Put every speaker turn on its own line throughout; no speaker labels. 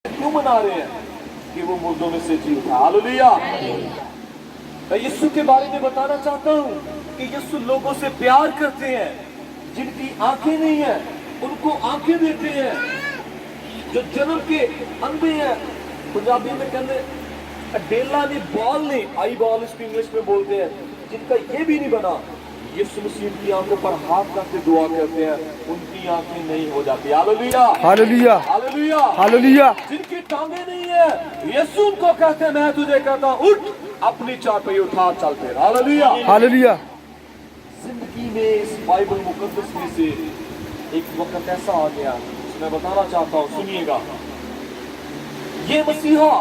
क्यों मना रहे हैं कि वो मुर्दों में से जी उठा। हालेलुया। मैं यीशु के बारे में बताना चाहता हूँ कि यीशु लोगों से प्यार करते हैं, जिनकी आंखें नहीं है उनको आंखें देते हैं, जो जन्म के अंधे हैं, पंजाबी में कहते डेला नहीं बॉल नहीं, आई बॉल इसको इंग्लिश में बोलते हैं, जिनका ये भी नहीं बना, यीशु मसीह की आंखों पर हाथ रख के दुआ करते हैं, उनकी आंखें नहीं हो जाती। Hallelujah
hallelujah
hallelujah
hallelujah.
जिनकी टांगे नहीं है, यीशु उनको कहते हैं मैं तुझे कहता हूं उठ, अपनी चारपाई उठा चल फिर। Hallelujah
hallelujah.
जिंदगी में इस बाइबल मुकद्दस में से एक वक्त ऐसा आ गया, मैं बताना चाहता हूं, सुनिएगा। ये मसीहा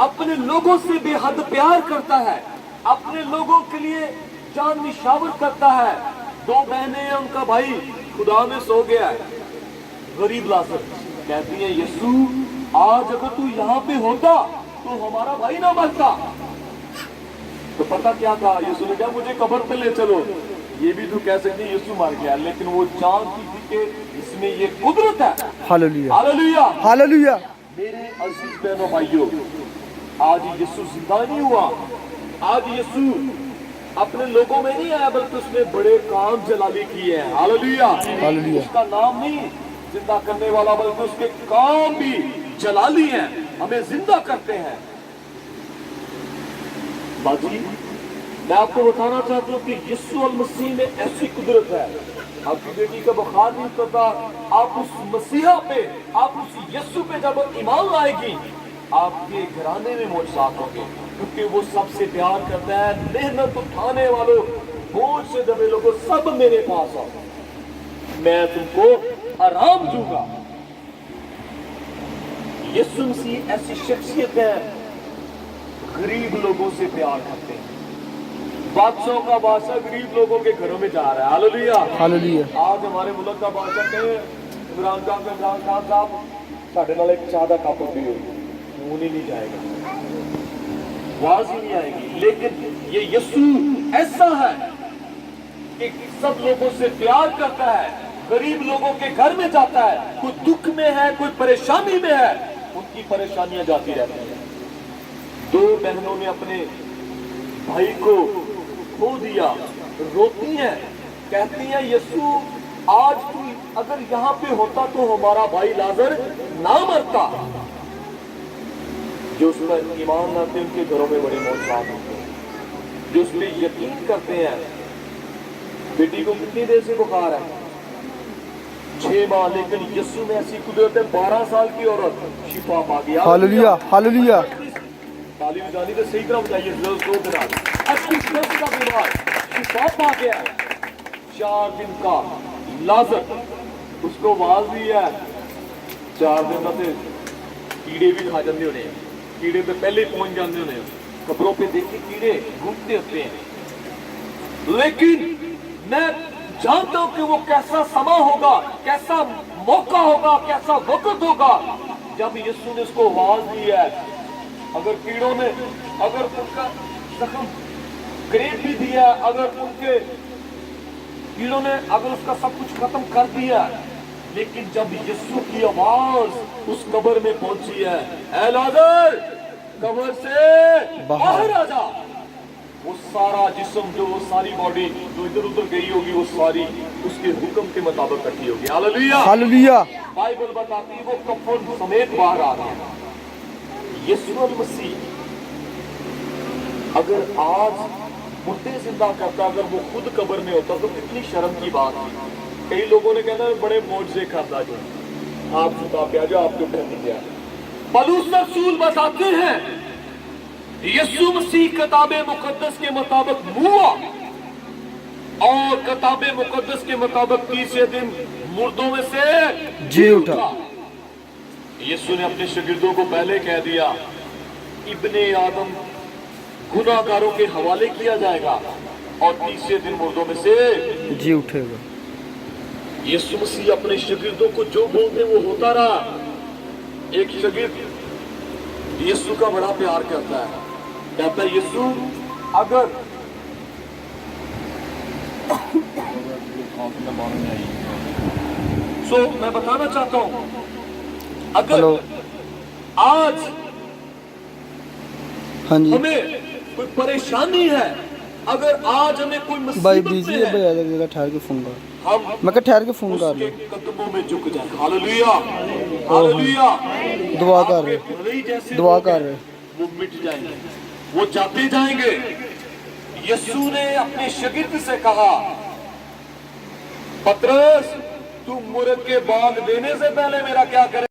अपने लोगों से बेहद प्यार करता है, अपने लोगों के लिए जान निशावर करता है। दो बहनें हैं, उनका भाई खुदा में सो गया है, गरीब लाजर। कहती है यीशु आज अगर तू यहाँ पे होता तो हमारा भाई ना मरता। तो पता क्या कहा यीशु ने, कहा मुझे कब्र पे ले चलो। ये भी तू कह सकती यीशु मर गया, लेकिन वो जानती थी कि इसमें ये कुदरत है।
Hallelujah
hallelujah
hallelujah.
मेरे अजीज बहनों भाइयों, आज यीशु जिंदा नहीं हुआ, आज यीशु अपने लोगों में नहीं आया, बल्कि उसने बड़े काम जलाली किए हैं। Hallelujah
hallelujah.
उसका नाम नहीं जिंदा करने वाला, बल्कि उसके काम भी जलाली हैं, हमें जिंदा करते हैं। बाजी मैं आपको बताना चाहता हूँ कि यीशु अल मसीह में ऐसी कुदरत है, आपकी बेटी का बुखार नहीं करता, आप उस मसीहा पे, आप उस यीशु पे जब ईमान लाएगी, आपके घराने में मौजूद होंगे, क्योंकि वो सबसे प्यार करता है। मेहनत उठाने वालों, बोझ से दबे लोगों, सब मेरे पास आओ, मैं तुमको आराम दूंगा। यीशु मसीह ऐसी शख्सियत है, गरीब लोगों से प्यार करते हैं। बादशाहों का बादशाह गरीब लोगों के घरों में जा रहा है। Hallelujah
hallelujah.
आज हमारे मुल्क का बादशाह कहे इमरान खान साहब साढ़े नाल एक चाह का कप पियो, मुंह नहीं जाएगा, आवाज ही नहीं आएगी। लेकिन ये यीशु ऐसा है कि सब लोगों से प्यार करता है, गरीब लोगों के घर में जाता है, कोई दुख में है, कोई परेशानी में है, उनकी परेशानियां जाती रहती हैं। दो बहनों ने अपने भाई को खो दिया, रोती हैं, कहती हैं यीशु आज तू अगर यहाँ पे होता तो हमारा भाई लाजर ना मरता। जो उस पर ईमान लाते हैं उनके घरों में बड़े मौत होते हैं, जो उस पर यकीन करते हैं। बेटी को कितनी देर से बुखार है? 6 माह, लेकिन यीशु में ऐसी कुदरत है, 12 साल की औरत शिफा पा गया।
Hallelujah hallelujah.
ताली बजानी तो सही तरह बजाइए, जोर देना। अच्छी स्वस्थ का बीमार शिफा पा गया, 4 दिन का लाजर, उसको आवाज दी है, 4 दिन का कीड़े भी खा जाते होने, कीड़े तो पहले ही पहुंच जाते होने, कब्रों पे देखे कीड़े घूमते होते हैं। लेकिन मैं जानता हूं कि वो कैसा समा होगा, कैसा मौका होगा, कैसा वक्त होगा जब यीशु ने उसको आवाज दी है। अगर कीड़ों ने अगर उनका जख्म ग्रेट भी दिया, अगर उनके कीड़ों ने अगर उसका सब कुछ खत्म कर दिया, लेकिन जब यीशु की आवाज उस कब्र में पहुंची है, ऐ लाजर कब्र से बाहर आ जा, वो सारा जिस्म, जो वो सारी बॉडी जो इधर उधर गई होगी, वो सारी उसके हुक्म के मुताबिक रखी होगी। Hallelujah
hallelujah.
बाइबल बताती है वो कफन समेत बाहर आ गया। यीशु मसीह अगर आज मुर्दे जिंदा करता, अगर वो खुद कब्र में होता तो कितनी शर्म की बात है। कई लोगों ने कहना बड़े मौजज़े करता, जो आप सुता पे जो आपके ऊपर नहीं गया। पौलुस रसूल बताते हैं यीशु मसीह किताबे मुकद्दस के मुताबिक हुआ और किताबे मुकद्दस के मुताबिक तीसरे दिन मुर्दों में से
जी उठा।
यीशु ने अपने शागिर्दों को पहले कह दिया, इब्ने आदम गुनाहगारों के हवाले किया जाएगा और तीसरे दिन मुर्दों में से
जी उठेगा।
यीशु मसीह अपने शागिर्दों को जो बोलते वो होता रहा। एक शागिर्द यीशु का बड़ा प्यार करता है, कहता है यीशु अगर मैं बताना चाहता हूं, अगर آج
ہاں جی
ہمیں کوئی پریشانی ہے، اگر آج ہمیں کوئی
بھائی
مصیبت
بیزی
میں
ہے بھائی، آدھا جگہ ٹھہر کے فون کر،
ہم
میں کہا ٹھہر کے فون
اس
کر
کے
لو،
قدموں میں جھک جائیں۔ Hallelujah hallelujah.
دعا
آپ
کر
کے
رہے،
بھلے جیسے
دعا
لوگ
کر
ہیں،
رہے۔
وہ مٹ جائیں گے، وہ جاتے جائیں گے۔ یسوع نے اپنے شاگرد سے کہا پطرس تو مرغ کے بانگ دینے سے پہلے میرا کیا کرے؟